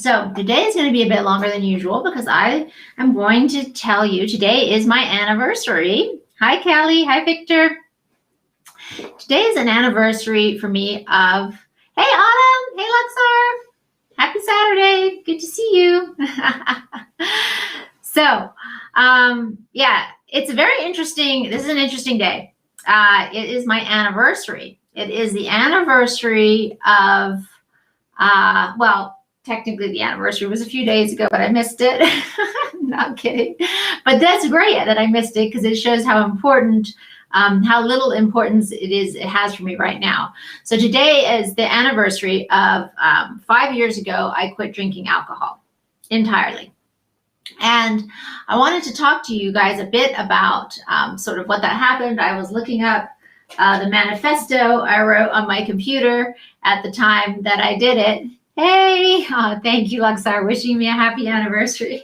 So today is going to be a bit longer than usual because I am going to tell you today is my anniversary. Hi, Callie. Hi, Victor. Today is an anniversary for me of, hey, Autumn. Hey, Luxar. Happy Saturday. Good to see you. So, yeah, it's a very interesting, this is an interesting day. It is my anniversary. It is the anniversary of, well, technically the anniversary was a few days ago, but I missed it. Not kidding. But that's great that I missed it because it shows how important, how little importance it has for me right now. So today is the anniversary of 5 years ago, I quit drinking alcohol entirely. And I wanted to talk to you guys a bit about sort of what that happened. I was looking up the manifesto I wrote on my computer at the time that I did it. Hey, oh, thank you, Luxar, wishing me a happy anniversary.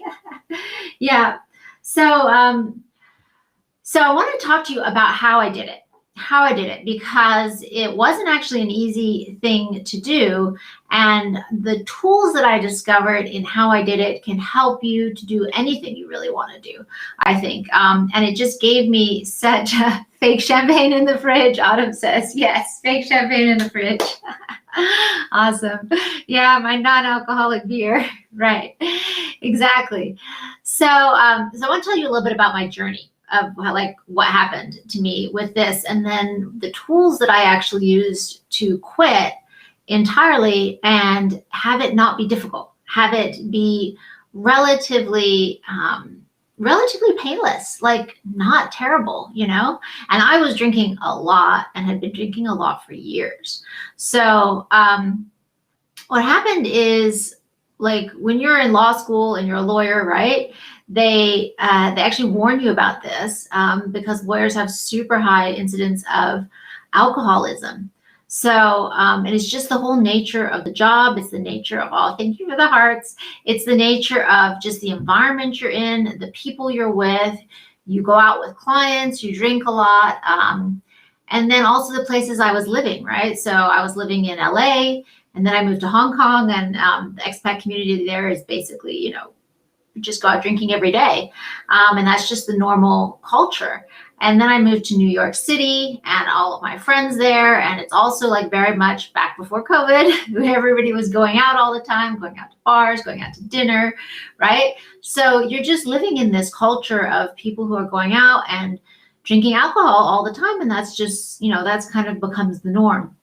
Yeah. So I want to talk to you about how I did it, because it wasn't actually an easy thing to do. And the tools that I discovered in how I did it can help you to do anything you really want to do, I think. And it just gave me such a fake champagne in the fridge. Autumn says, yes, fake champagne in the fridge. Awesome. Yeah, my non-alcoholic beer. Right. Exactly. So I want to tell you a little bit about my journey of like what happened to me with this, and then the tools that I actually used to quit entirely and have it not be difficult, have it be relatively painless, like not terrible, you know. And I was drinking a lot and had been drinking a lot for years. So what happened is, like, when you're in law school and you're a lawyer, right? They actually warn you about this because lawyers have super high incidence of alcoholism. So, and it's just the whole nature of the job. It's the nature of all. Thank you for the hearts. It's the nature of just the environment you're in, the people you're with. You go out with clients, you drink a lot. And then also the places I was living, right? So I was living in LA, and then I moved to Hong Kong, and the expat community there is basically, you know, just go out drinking every day. And that's just the normal culture. And then I moved to New York City and all of my friends there. And it's also like very much back before COVID, everybody was going out all the time, going out to bars, going out to dinner, right? So you're just living in this culture of people who are going out and drinking alcohol all the time. And that's just, you know, that's kind of becomes the norm.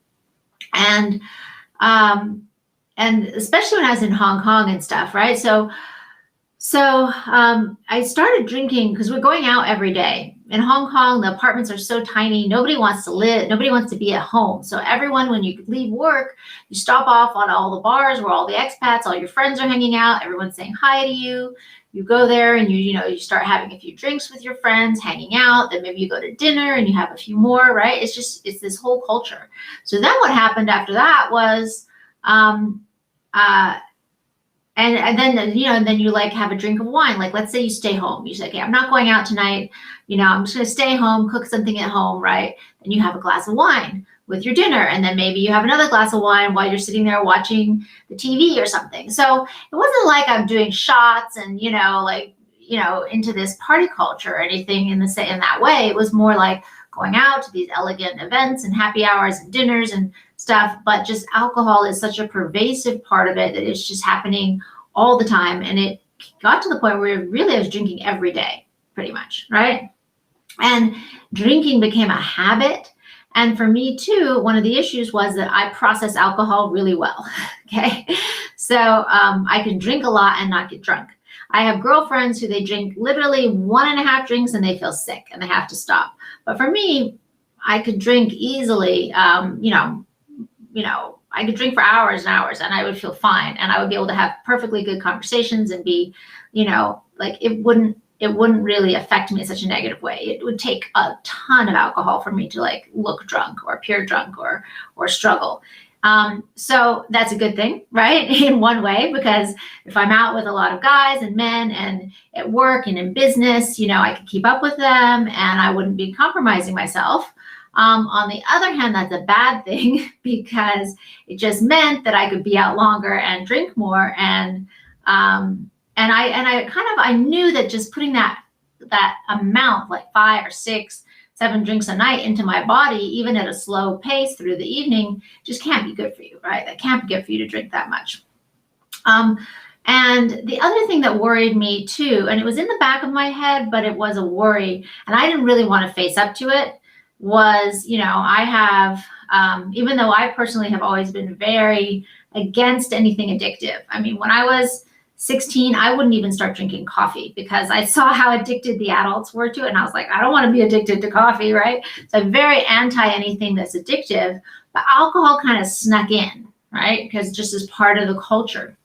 And especially when I was in Hong Kong and stuff, right? So I started drinking because we're going out every day. In Hong Kong, the apartments are so tiny. Nobody wants to live. Nobody wants to be at home. So everyone, when you leave work, you stop off on all the bars where all the expats, all your friends are hanging out. Everyone's saying hi to you. You go there and you start having a few drinks with your friends, hanging out. Then maybe you go to dinner and you have a few more, right? It's this whole culture. So then what happened after that was, and then, you know, and then you like have a drink of wine. Like, let's say you stay home. You say, okay, I'm not going out tonight. You know, I'm just going to stay home, cook something at home, right? And you have a glass of wine with your dinner. And then maybe you have another glass of wine while you're sitting there watching the TV or something. So it wasn't like I'm doing shots and, you know, like, you know, into this party culture or anything in that way. It was more like going out to these elegant events and happy hours and dinners and stuff, but just alcohol is such a pervasive part of it that it's just happening all the time. And it got to the point where really I was drinking every day, pretty much, right? And drinking became a habit. And for me too, one of the issues was that I process alcohol really well, okay? So I can drink a lot and not get drunk. I have girlfriends who they drink literally 1.5 drinks and they feel sick and they have to stop. But for me, I could drink easily, I could drink for hours and hours and I would feel fine. And I would be able to have perfectly good conversations and be, you know, like it wouldn't really affect me in such a negative way. It would take a ton of alcohol for me to like look drunk or appear drunk or struggle. So that's a good thing, right? In one way, because if I'm out with a lot of guys and men and at work and in business, you know, I could keep up with them and I wouldn't be compromising myself. On the other hand, that's a bad thing because it just meant that I could be out longer and drink more. I knew that just putting that amount, like 5 or 6, 7 drinks a night into my body, even at a slow pace through the evening, just can't be good for you, right? That can't be good for you to drink that much. And the other thing that worried me too, and it was in the back of my head, but it was a worry, and I didn't really want to face up to it, was, I have, even though I personally have always been very against anything addictive. I mean, when I was 16, I wouldn't even start drinking coffee because I saw how addicted the adults were to it. And I was like, I don't want to be addicted to coffee, right? So I'm very anti anything that's addictive, but alcohol kind of snuck in, right? Because just as part of the culture.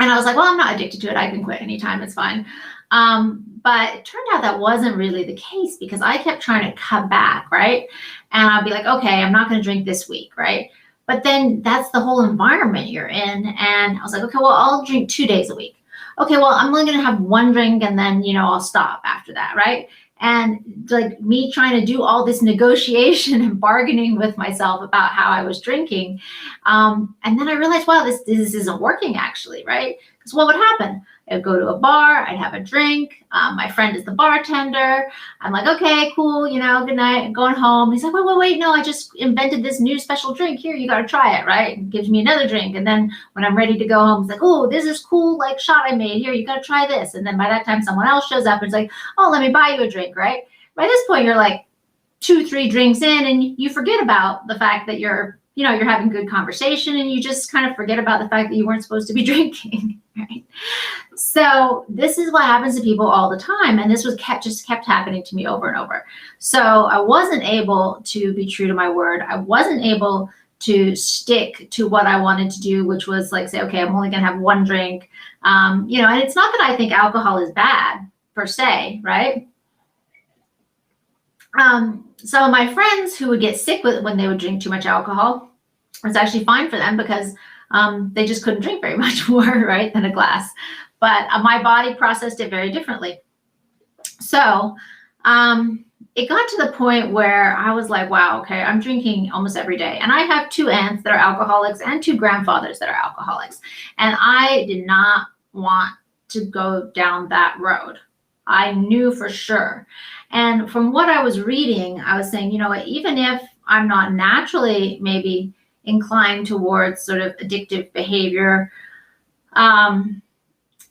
And I was like, well, I'm not addicted to it. I can quit anytime. It's fine. But it turned out that wasn't really the case because I kept trying to cut back, right? And I'll be like, okay, I'm not going to drink this week, right? But then that's the whole environment you're in. And I was like, okay, well, I'll drink 2 days a week. Okay, well, I'm only going to have 1 drink and then, I'll stop after that, right? And like me trying to do all this negotiation and bargaining with myself about how I was drinking. And then I realized, wow, this isn't working actually, right? Because what would happen? I'd go to a bar, I'd have a drink. My friend is the bartender. I'm like, okay, cool, good night, I'm going home. He's like, wait, no, I just invented this new special drink. Here, you got to try it, right? And gives me another drink. And then when I'm ready to go home, he's like, oh, this is cool, like shot I made. Here, you got to try this. And then by that time, someone else shows up and it's like, oh, let me buy you a drink, right? By this point, you're like 2, 3 drinks in and you forget about the fact that you're having good conversation and you just kind of forget about the fact that you weren't supposed to be drinking, right? So this is what happens to people all the time. And this just kept happening to me over and over. So I wasn't able to be true to my word. I wasn't able to stick to what I wanted to do, which was like say, okay, I'm only going to have 1 drink. And it's not that I think alcohol is bad per se, right? So my friends who would get sick when they would drink too much alcohol, it was actually fine for them because they just couldn't drink very much more, right, than a glass. But my body processed it very differently. So it got to the point where I was like, wow, okay, I'm drinking almost every day. And I have 2 aunts that are alcoholics and 2 grandfathers that are alcoholics. And I did not want to go down that road. I knew for sure. And from what I was reading, I was saying, even if I'm not naturally maybe inclined towards sort of addictive behavior,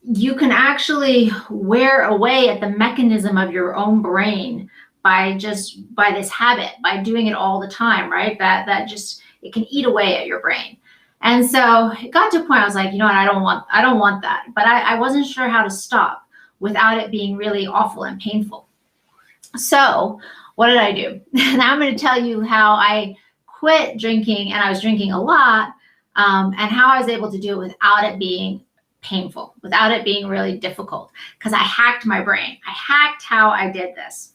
you can actually wear away at the mechanism of your own brain by this habit, by doing it all the time, right? That just, it can eat away at your brain. And so it got to a point I was like, I don't want that. But I wasn't sure how to stop without it being really awful and painful. So what did I do? Now I'm going to tell you how I quit drinking, and I was drinking a lot, and how I was able to do it without it being painful, without it being really difficult, because I hacked my brain. I hacked how I did this.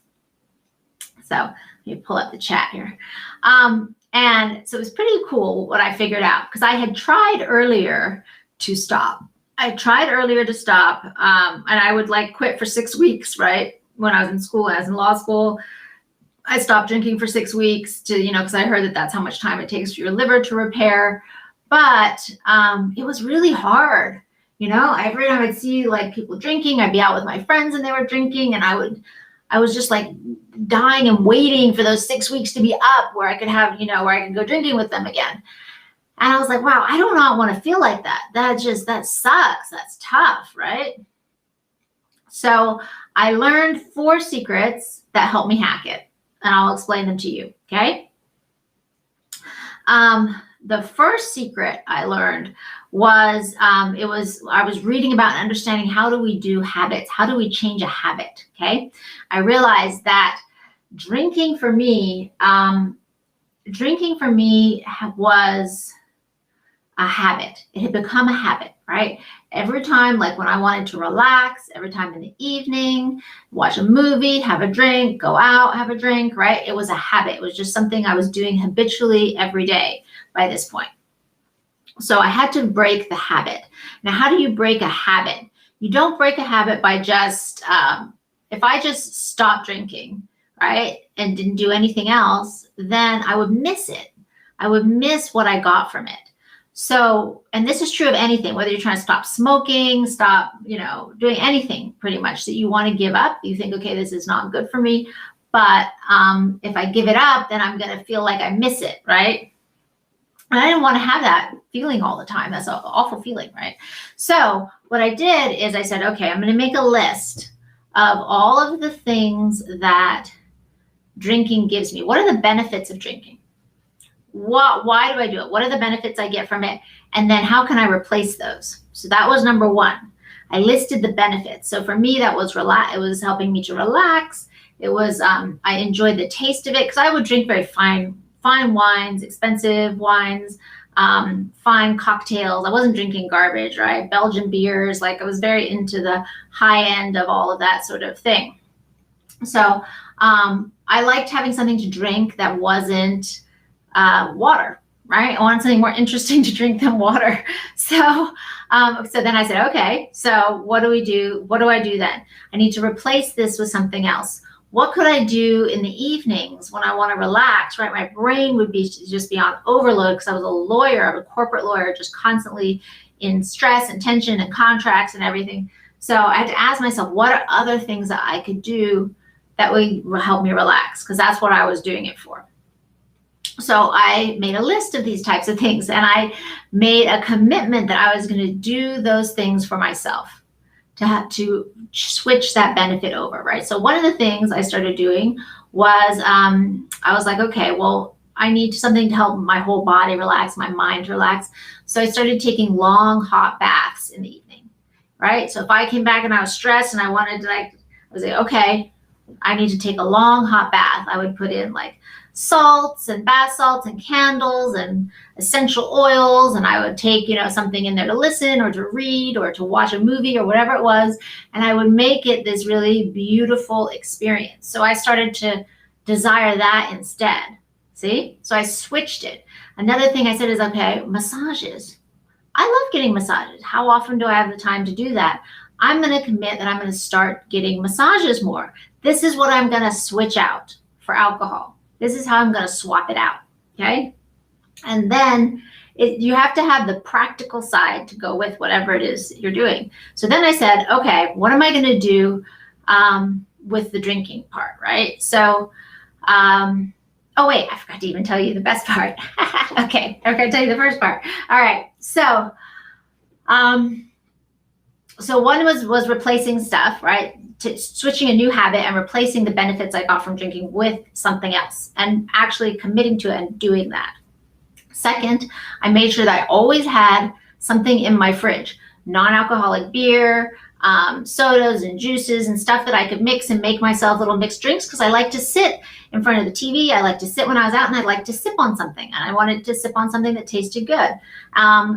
So let me pull up the chat here. And so it was pretty cool what I figured out, because I had tried earlier to stop. And I would like quit for 6 weeks, right? When I was in school, I was in law school, I stopped drinking for 6 weeks because I heard that that's how much time it takes for your liver to repair. But it was really hard. Every time I'd see like people drinking, I'd be out with my friends and they were drinking, and I was just like dying and waiting for those 6 weeks to be up where I could have, where I could go drinking with them again. And I was like, wow, I do not want to feel like that. That sucks. That's tough, right? So I learned 4 secrets that help me hack it, and I'll explain them to you, okay? The first secret I learned was, I was reading about and understanding how do we do habits? How do we change a habit, okay? I realized that drinking for me was a habit. It had become a habit, right? Every time, like when I wanted to relax, every time in the evening, watch a movie, have a drink, go out, have a drink, right? It was a habit. It was just something I was doing habitually every day by this point. So I had to break the habit. Now, how do you break a habit? You don't break a habit by just, if I just stop drinking, right, and didn't do anything else, then I would miss it. I would miss what I got from it. So, and this is true of anything, whether you're trying to stop smoking, stop, doing anything pretty much that you want to give up. You think, okay, this is not good for me, but if I give it up, then I'm going to feel like I miss it, right? And I didn't want to have that feeling all the time. That's an awful feeling, right? So what I did is I said, okay, I'm going to make a list of all of the things that drinking gives me. What are the benefits of drinking? Why do I do it? What are the benefits I get from it? And then how can I replace those? So that was number one. I listed the benefits. So for me, that was it was helping me to relax. It was, I enjoyed the taste of it because I would drink very fine wines, expensive wines, fine cocktails. I wasn't drinking garbage, right? Belgian beers. Like I was very into the high end of all of that sort of thing. So I liked having something to drink that wasn't water, right? I wanted something more interesting to drink than water. So then I said, okay, so what do we do? What do I do then? I need to replace this with something else. What could I do in the evenings when I want to relax, right? My brain would just be on overload because I was a lawyer, I was a corporate lawyer, just constantly in stress and tension and contracts and everything. So I had to ask myself, what are other things that I could do that would help me relax? Because that's what I was doing it for. So I made a list of these types of things, and I made a commitment that I was going to do those things for myself to switch that benefit over, right? So one of the things I started doing was I was like, okay, well, I need something to help my whole body relax, my mind relax. So I started taking long hot baths in the evening, right? So if I came back and I was stressed and I wanted to I was like, okay, I need to take a long hot bath. I would put in like salts and bath salts and candles and essential oils, and I would take something in there to listen or to read or to watch a movie or whatever it was, and I would make it this really beautiful experience. So I started to desire that instead. See, so I switched it. Another thing I said is, okay, massages. I love getting massages. How often do I have the time to do that? I'm going to commit that I'm going to start getting massages more. This is what I'm going to switch out for alcohol. This is how I'm going to swap it out, okay? And then you have to have the practical side to go with whatever it is you're doing. So then I said, okay, what am I going to do with the drinking part, right? So, oh wait, I forgot to even tell you the best part. Okay, I'm going to tell you the first part. All right, so one was replacing stuff, right? Switching a new habit and replacing the benefits I got from drinking with something else and actually committing to it and doing that. Second, I made sure that I always had something in my fridge, non-alcoholic beer, sodas and juices and stuff that I could mix and make myself little mixed drinks because I like to sit in front of the TV. I like to sit when I was out and I'd like to sip on something, and I wanted to sip on something that tasted good.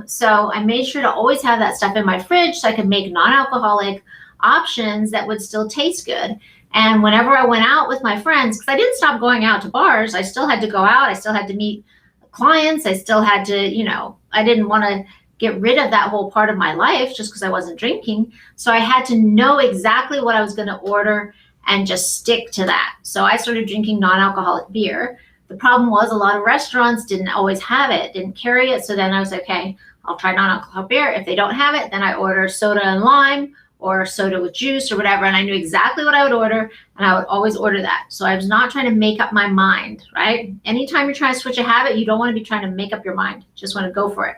So I made sure to always have that stuff in my fridge so I could make non-alcoholic options that would still taste good. And whenever I went out with my friends, because I didn't stop going out to bars, I still had to go out. I still had to meet clients. I still had to, I didn't want to get rid of that whole part of my life just because I wasn't drinking. So I had to know exactly what I was going to order and just stick to that. So I started drinking non-alcoholic beer. The problem was a lot of restaurants didn't always have it, didn't carry it. So then I was like, okay, I'll try non-alcoholic beer. If they don't have it, then I order soda and lime or soda with juice or whatever. And I knew exactly what I would order, and I would always order that. So I was not trying to make up my mind, right? Anytime you're trying to switch a habit, you don't want to be trying to make up your mind. Just want to go for it.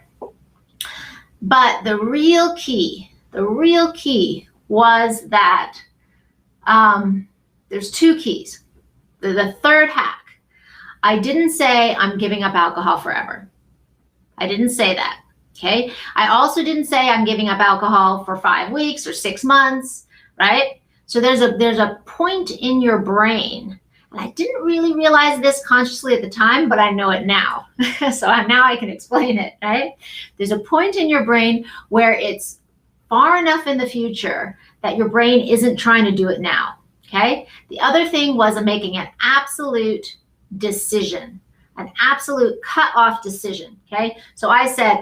But the real key was that there's two keys. The third hack, I didn't say I'm giving up alcohol forever. I didn't say that. Okay. I also didn't say I'm giving up alcohol for 5 weeks or 6 months, right? So there's a point in your brain, and I didn't really realize this consciously at the time, but I know it now. So now I can explain it, right? There's a point in your brain where it's far enough in the future that your brain isn't trying to do it now. Okay. The other thing was I'm making an absolute decision, an absolute cut-off decision. Okay. So I said,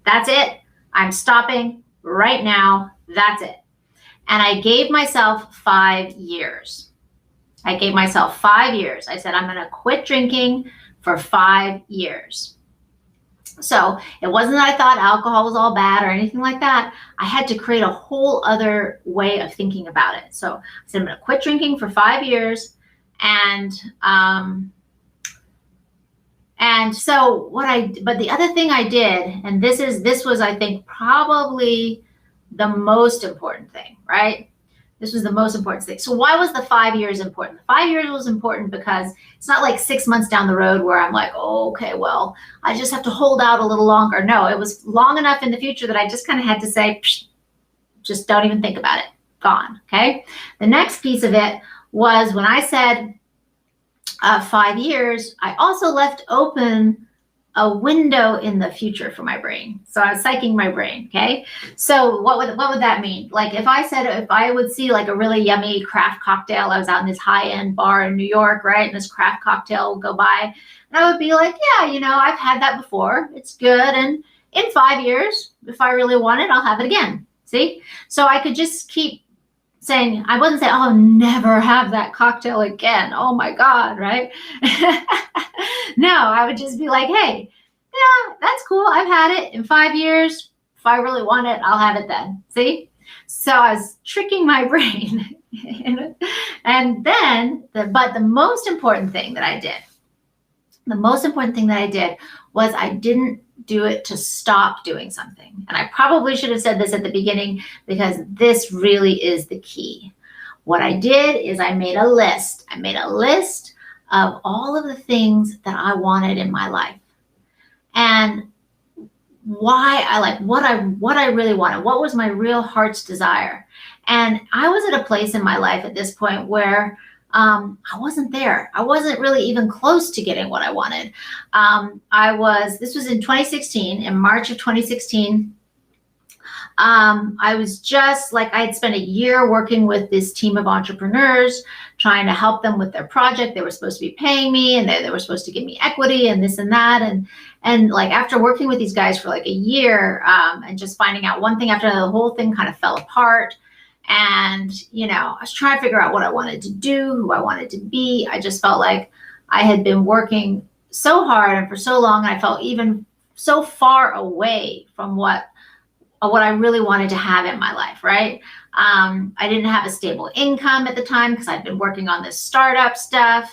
that's it. I'm stopping right now. That's it. And I gave myself 5 years. I gave myself 5 years. I said, I'm going to quit drinking for 5 years. So it wasn't that I thought alcohol was all bad or anything like that. I had to create a whole other way of thinking about it. So I said, I'm going to quit drinking for 5 years. And so but the other thing I did, and this was, I think, probably the most important thing, right? This was the most important thing. So why was the 5 years important? The 5 years was important because it's not like 6 months down the road where I'm like, oh, okay, well, I just have to hold out a little longer. No, it was long enough in the future that I just kind of had to say, just don't even think about it. Gone, okay? The next piece of it was when I said 5 years, I also left open a window in the future for my brain. So I was psyching my brain, okay? So what would that mean? Like if I would see like a really yummy craft cocktail, I was out in this high-end bar in New York, right? And this craft cocktail would go by, and I would be like, yeah, I've had that before. It's good. And in 5 years, if I really want it, I'll have it again. See? So I could just keep saying, I wouldn't say, oh, never have that cocktail again. Oh my God, right? No, I would just be like, hey, yeah, that's cool. I've had it in 5 years. If I really want it, I'll have it then. See? So I was tricking my brain. And then, but the most important thing that I did was I didn't do it to stop doing something. And I probably should have said this at the beginning because this really is the key. What I did is I made a list. I made a list of all of the things that I wanted in my life and why I like what I really wanted. What was my real heart's desire? And I was at a place in my life at this point where I wasn't there. I wasn't really even close to getting what I wanted. This was in 2016, in March of 2016. I was just like, I had spent a year working with this team of entrepreneurs, trying to help them with their project. They were supposed to be paying me and they were supposed to give me equity and this and that. And like after working with these guys for like a year and just finding out one thing after another, the whole thing kind of fell apart. And, I was trying to figure out what I wanted to do, who I wanted to be. I just felt like I had been working so hard and for so long, and I felt even so far away from what I really wanted to have in my life, right? I didn't have a stable income at the time because I'd been working on this startup stuff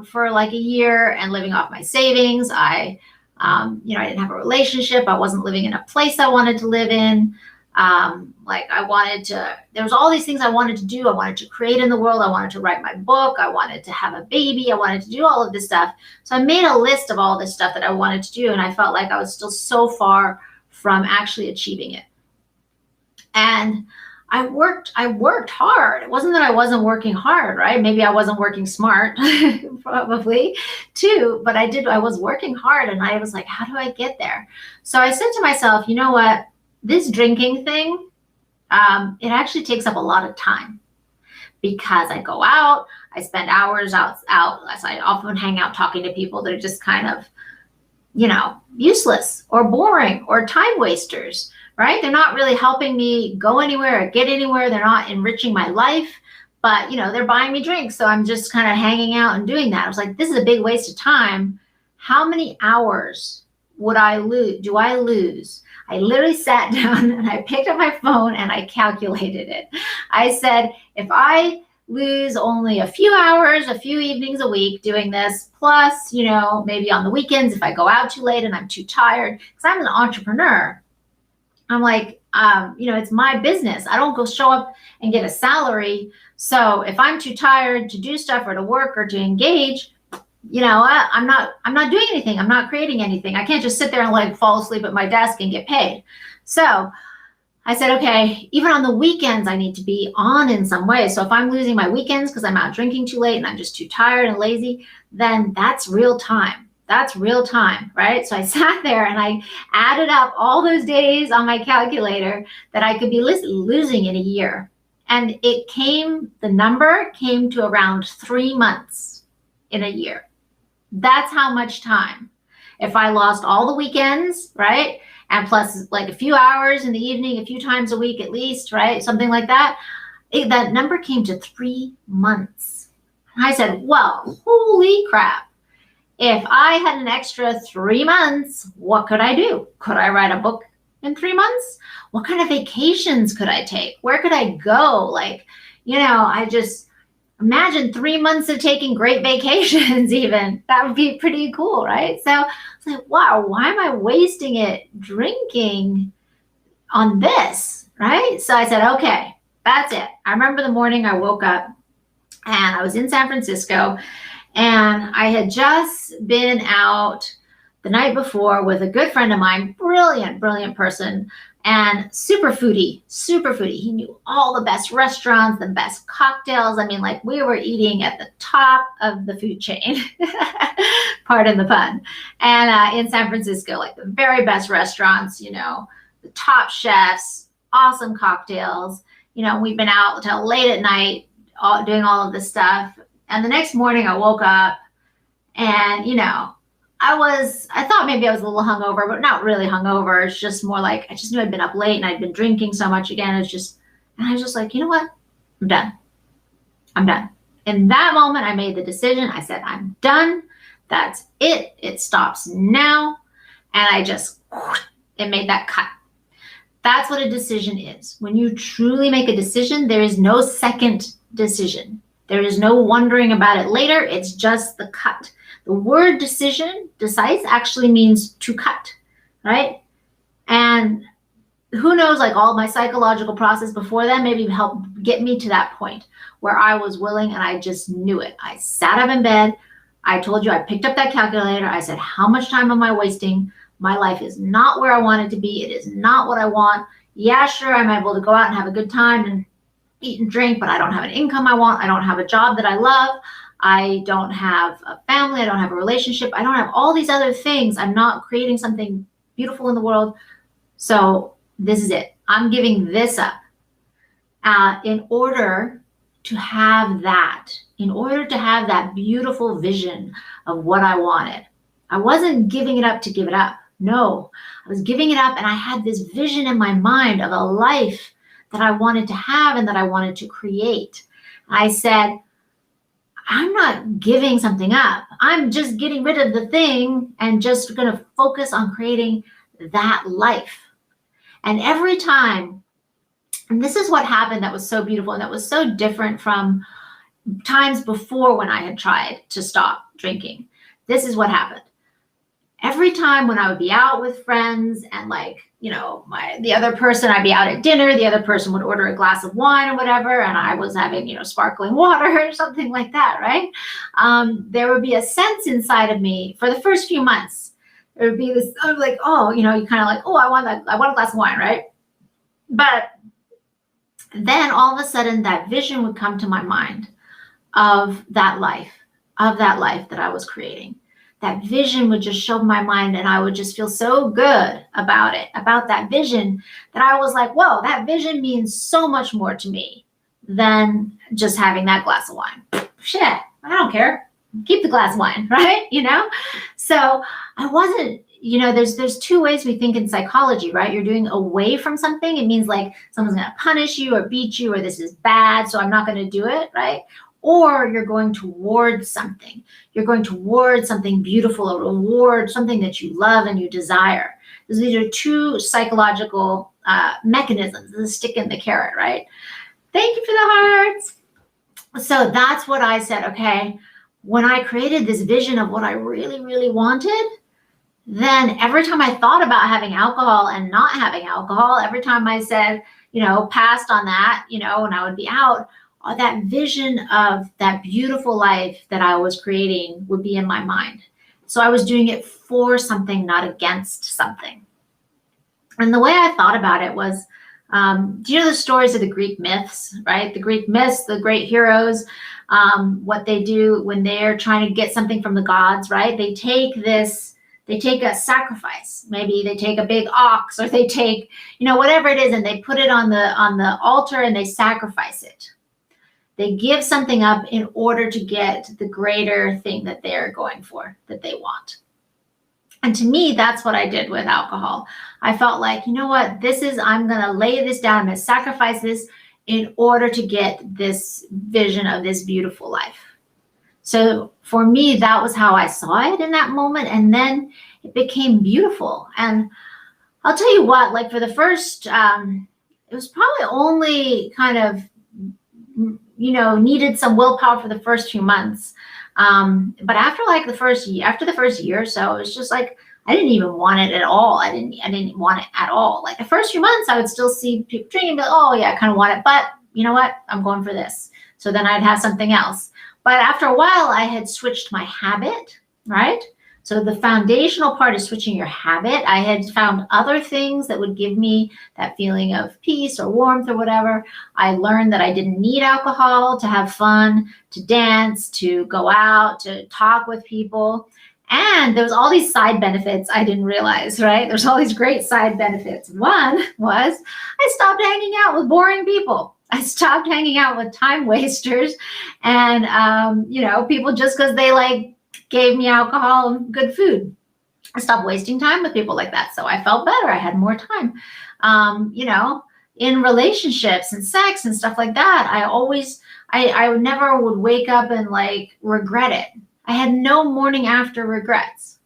for like a year and living off my savings. I didn't have a relationship. I wasn't living in a place I wanted to live in. There was all these things I wanted to do. I wanted to create in the world. I wanted to write my book. I wanted to have a baby. I wanted to do all of this stuff. So I made a list of all this stuff that I wanted to do. And I felt like I was still so far from actually achieving it. And I worked hard. It wasn't that I wasn't working hard, right? Maybe I wasn't working smart, probably too, but I was working hard and I was like, how do I get there? So I said to myself, you know what? This drinking thing, it actually takes up a lot of time because I go out, I spend hours out. I often hang out talking to people that are just kind of, useless or boring or time wasters, right? They're not really helping me go anywhere or get anywhere. They're not enriching my life, but they're buying me drinks. So I'm just kind of hanging out and doing that. I was like, this is a big waste of time. How many hours do I lose? I literally sat down and I picked up my phone and I calculated it. I said, if I lose only a few hours, a few evenings a week doing this, plus, maybe on the weekends, if I go out too late and I'm too tired, because I'm an entrepreneur, I'm like, it's my business. I don't go show up and get a salary. So if I'm too tired to do stuff or to work or to engage, I'm not doing anything. I'm not creating anything. I can't just sit there and like fall asleep at my desk and get paid. So I said, okay, even on the weekends, I need to be on in some way. So if I'm losing my weekends because I'm out drinking too late and I'm just too tired and lazy, then that's real time. That's real time, right? So I sat there and I added up all those days on my calculator that I could be losing in a year. And the number came to around 3 months in a year. That's how much time. If I lost all the weekends, right? And plus like a few hours in the evening, a few times a week at least, right? Something like that. That number came to 3 months. I said, well, holy crap. If I had an extra 3 months, what could I do? Could I write a book in 3 months? What kind of vacations could I take? Where could I go? Like, I just imagine 3 months of taking great vacations, even. That would be pretty cool, right? So it's like, wow, why am I wasting it drinking on this, right? So I said, okay, that's it. I remember the morning I woke up and I was in San Francisco and I had just been out the night before with a good friend of mine, brilliant, brilliant person, and super foodie, super foodie. He knew all the best restaurants, the best cocktails. I mean, like we were eating at the top of the food chain, pardon the pun. And in San Francisco, like the very best restaurants, the top chefs, awesome cocktails. We've been out till late at night doing all of this stuff. And the next morning I woke up and, I thought maybe I was a little hungover, but not really hungover. It's just more like, I just knew I'd been up late and I'd been drinking so much again. And I was just like, you know what? I'm done. I'm done. In that moment, I made the decision. I said, I'm done. That's it. It stops now. And it made that cut. That's what a decision is. When you truly make a decision, there is no second decision. There is no wondering about it later. It's just the cut. The word decision, decise, actually means to cut, right? And who knows, like all my psychological process before that maybe helped get me to that point where I was willing and I just knew it. I sat up in bed. I told you, I picked up that calculator. I said, how much time am I wasting? My life is not where I want it to be. It is not what I want. Yeah, sure, I'm able to go out and have a good time and eat and drink, but I don't have an income I want. I don't have a job that I love. I don't have a family. I don't have a relationship. I don't have all these other things. I'm not creating something beautiful in the world. So this is it. I'm giving this up in order to have that, beautiful vision of what I wanted. I wasn't giving it up to give it up. No, I was giving it up and I had this vision in my mind of a life that I wanted to have and that I wanted to create. I said, I'm not giving something up. I'm just getting rid of the thing and just going to focus on creating that life. And every time, and this is what happened that was so beautiful and that was so different from times before when I had tried to stop drinking. This is what happened. Every time when I would be out with friends and the other person, I'd be out at dinner, the other person would order a glass of wine or whatever, and I was having, sparkling water or something like that, right? There would be a sense inside of me for the first few months. There would be this, I was like, oh, you kind of like, oh, I want a glass of wine, right? But then all of a sudden that vision would come to my mind of that life that I was creating. That vision would just show my mind and I would just feel so good about it, about that vision, that I was like, whoa, that vision means so much more to me than just having that glass of wine. Shit, I don't care. Keep the glass of wine, right? So I wasn't, there's two ways we think in psychology, right? You're doing away from something. It means like someone's going to punish you or beat you or this is bad, so I'm not going to do it, right? Or you're going towards something. You're going towards something beautiful, a reward, something that you love and you desire. These are two psychological mechanisms, the stick and the carrot, right? Thank you for the hearts. So that's what I said, okay, when I created this vision of what I really, really wanted, then every time I thought about having alcohol and not having alcohol, every time I said, passed on that, when I would be out, that vision of that beautiful life that I was creating would be in my mind. So I was doing it for something, not against something. And the way I thought about it was, do you know the stories of the Greek myths, right? The Greek myths, the great heroes, what they do when they're trying to get something from the gods, right? They take a sacrifice. Maybe they take a big ox or they take, whatever it is, and they put it on the altar and they sacrifice it. They give something up in order to get the greater thing that they're going for, that they want. And to me, that's what I did with alcohol. I felt like, you know what, I'm going to lay this down, I'm going to sacrifice this in order to get this vision of this beautiful life. So for me, that was how I saw it in that moment. And then it became beautiful. And I'll tell you what, like for the first, it was probably only kind of, needed some willpower for the first few months. But after like after the first year or so, it was just like, I didn't even want it at all. I didn't want it at all. Like the first few months, I would still see people drinking and be like, oh yeah, I kind of want it, but you know what? I'm going for this. So then I'd have something else. But after a while, I had switched my habit, right? So the foundational part is switching your habit. I had found other things that would give me that feeling of peace or warmth or whatever. I learned that I didn't need alcohol to have fun, to dance, to go out, to talk with people. And there was all these side benefits I didn't realize, right? There's all these great side benefits. One was I stopped hanging out with boring people. I stopped hanging out with time wasters and, people just because they like gave me alcohol and good food. I stopped wasting time with people like that. So I felt better. I had more time. In relationships and sex and stuff like that, I never would wake up and like regret it. I had no morning after regrets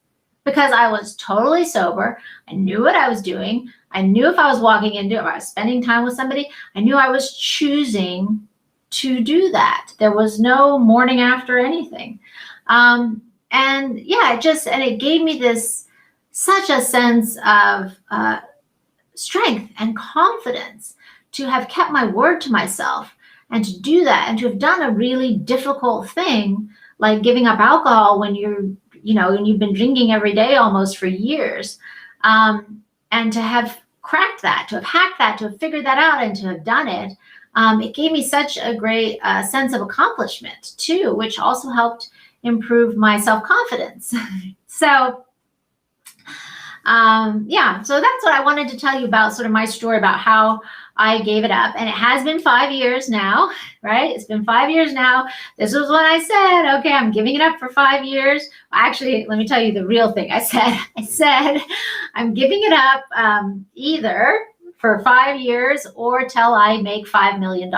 because I was totally sober. I knew what I was doing. I knew if I was walking into it, if I was spending time with somebody, I knew I was choosing to do that. There was no morning after anything. It gave me such a sense of strength and confidence to have kept my word to myself and to do that and to have done a really difficult thing like giving up alcohol when you've been drinking every day almost for years. And to have cracked that, to have hacked that, to have figured that out and to have done it, it gave me such a great sense of accomplishment too, which also helped improve my self-confidence. So that's what I wanted to tell you about, sort of my story about how I gave it up. And it has been 5 years now, right? It's been 5 years now. This was when I said, okay, I'm giving it up for 5 years. Actually, let me tell you the real thing I said, I'm giving it up either for 5 years or till I make $5 million.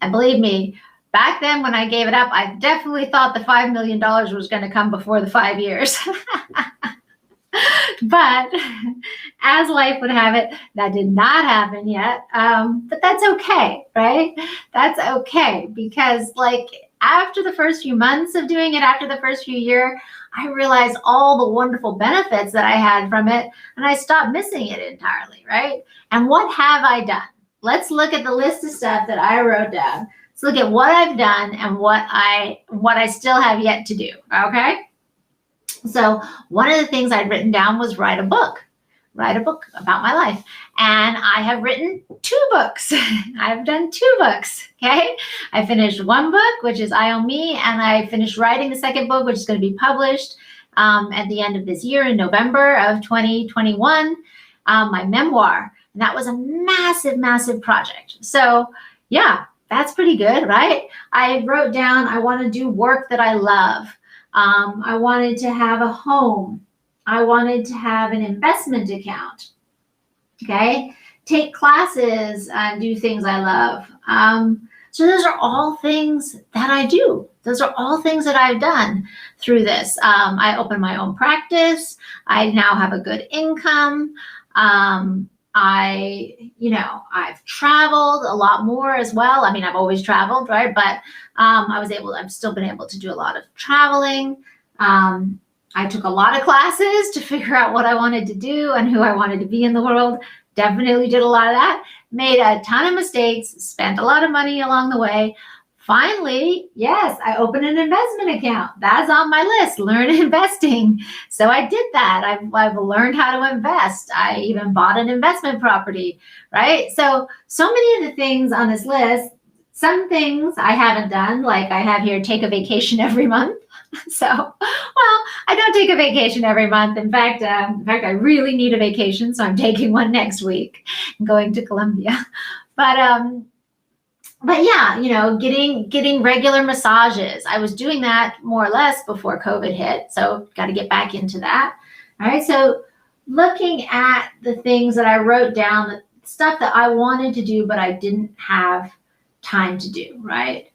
And believe me, back then when I gave it up, I definitely thought the $5 million was going to come before the 5 years. But as life would have it, that did not happen yet. But that's okay, right? That's okay because like after the first few months of doing it, after the first few years, I realized all the wonderful benefits that I had from it and I stopped missing it entirely, right? And what have I done? Let's look at the list of stuff that I wrote down. Let's look at what I've done and what I still have yet to do, okay? So one of the things I'd written down was write a book about my life. And I have written 2 books. I've done 2 books, okay? I finished one book, which is I Own Me, and I finished writing the second book, which is going to be published at the end of this year in November of 2021, my memoir. And that was a massive, massive project. So yeah, that's pretty good, right? I wrote down, I want to do work that I love. I wanted to have a home. I wanted to have an investment account. Okay. Take classes and do things I love. So those are all things that I do. Those are all things that I've done through this. I opened my own practice. I now have a good income. I've traveled a lot more as well. I mean, I've always traveled, right? But I've still been able to do a lot of traveling. I took a lot of classes to figure out what I wanted to do and who I wanted to be in the world. Definitely did a lot of that. Made a ton of mistakes, spent a lot of money along the way. Finally, yes, I opened an investment account. That's on my list, learn investing. So I did that. I've learned how to invest. I even bought an investment property, right? So many of the things on this list, some things I haven't done, like I have here, take a vacation every month. So, I don't take a vacation every month. In fact, I really need a vacation. So I'm taking one next week. I'm going to Colombia. But yeah, getting regular massages. I was doing that more or less before COVID hit. So got to get back into that. All right. So looking at the things that I wrote down, the stuff that I wanted to do, but I didn't have time to do. Right.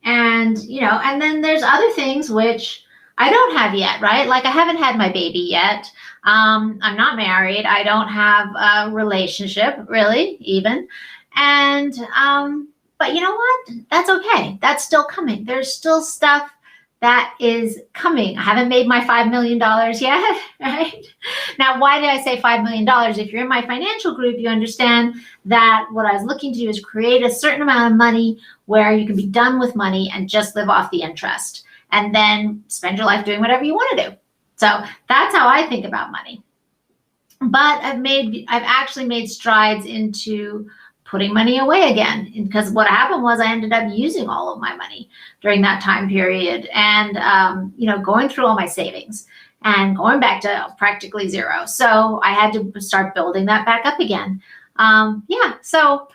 And, and then there's other things which I don't have yet, right? Like I haven't had my baby yet. I'm not married. I don't have a relationship really even. And, but you know what? That's okay. That's still coming. There's still stuff that is coming. I haven't made my $5 million yet, right? Now, why did I say $5 million? If you're in my financial group, you understand that what I was looking to do is create a certain amount of money where you can be done with money and just live off the interest and then spend your life doing whatever you want to do. So that's how I think about money. But I've actually made strides into putting money away again, because what happened was I ended up using all of my money during that time period, and going through all my savings and going back to practically zero. So I had to start building that back up again. So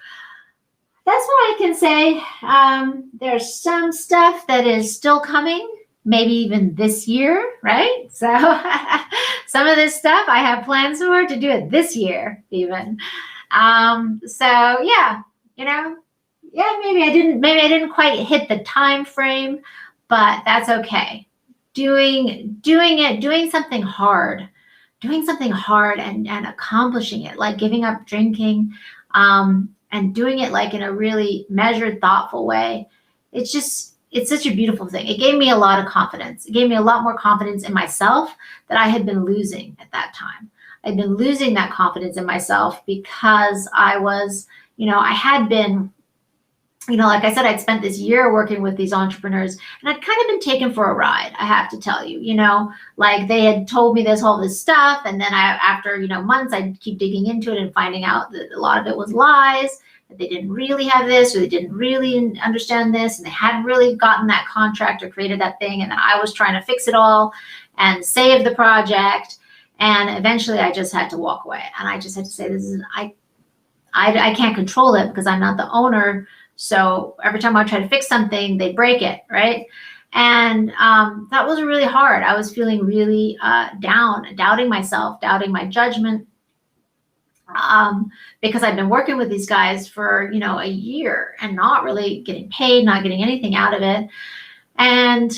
that's what I can say. There's some stuff that is still coming, maybe even this year, right? So some of this stuff I have plans for to do it this year even. Maybe I didn't quite hit the time frame, but that's okay. Doing something hard and accomplishing it, like giving up drinking, and doing it like in a really measured, thoughtful way. It's such a beautiful thing. It gave me a lot of confidence. It gave me a lot more confidence in myself that I had been losing at that time. I'd been losing that confidence in myself because I was, I had been, like I said, I'd spent this year working with these entrepreneurs, and I'd kind of been taken for a ride, I have to tell you, like they had told me all this stuff. And then after, months, I'd keep digging into it and finding out that a lot of it was lies, that they didn't really have this, or they didn't really understand this, and they hadn't really gotten that contract or created that thing. And then I was trying to fix it all and save the project. And eventually I just had to walk away, and I just had to say, I can't control it because I'm not the owner. So every time I try to fix something, they break it, right? And that was really hard. I was feeling really down, doubting myself, doubting my judgment, because I've been working with these guys for, a year and not really getting paid, not getting anything out of it. And,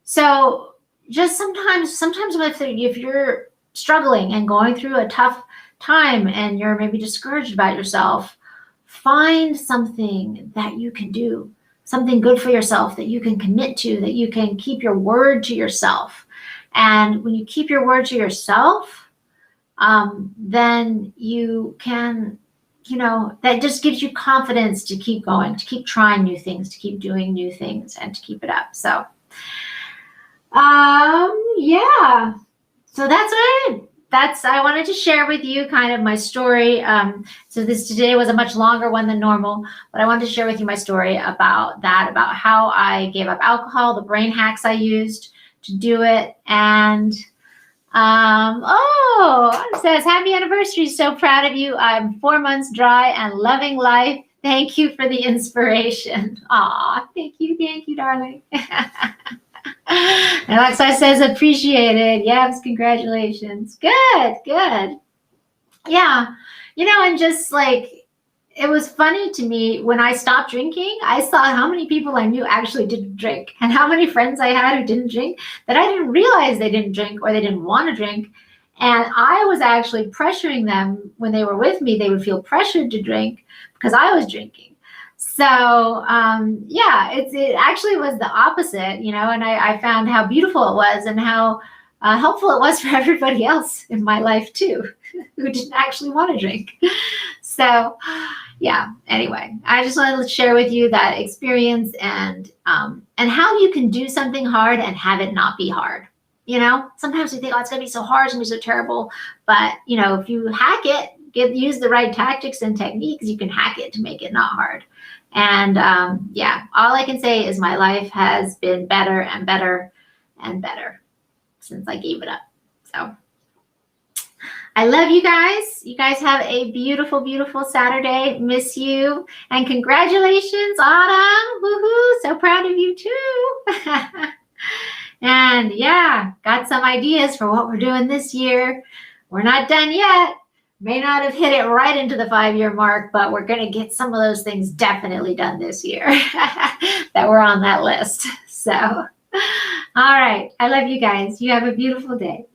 so just sometimes if you're struggling and going through a tough time and you're maybe discouraged about yourself, find something that you can do, something good for yourself that you can commit to, that you can keep your word to yourself. And when you keep your word to yourself, then you can, that just gives you confidence to keep going, to keep trying new things, to keep doing new things, and to keep it up. So so I wanted to share with you kind of my story. So this today was a much longer one than normal, but I wanted to share with you my story about how I gave up alcohol, the brain hacks I used to do it. And it says, happy anniversary. So proud of you. I'm 4 months dry and loving life. Thank you for the inspiration. Aw, thank you, darling. Alexa says appreciated. Yes, congratulations. Good. Yeah. And just like, it was funny to me when I stopped drinking, I saw how many people I knew actually didn't drink, and how many friends I had who didn't drink that I didn't realize they didn't drink or they didn't want to drink. And I was actually pressuring them when they were with me. They would feel pressured to drink because I was drinking. So, it actually was the opposite, and I found how beautiful it was and how helpful it was for everybody else in my life too, who didn't actually want to drink. So, anyway, I just wanted to share with you that experience and how you can do something hard and have it not be hard. Sometimes we think, it's going to be so hard, it's going to be so terrible. But, if you hack it, use the right tactics and techniques, you can hack it to make it not hard. And all I can say is my life has been better and better and better since I gave it up. So I love you guys. You guys have a beautiful, beautiful Saturday. Miss you. And congratulations, Autumn. Woohoo. So proud of you too. And got some ideas for what we're doing this year. We're not done yet. May not have hit it right into the 5-year mark, but we're going to get some of those things definitely done this year that were on that list. So, all right. I love you guys. You have a beautiful day.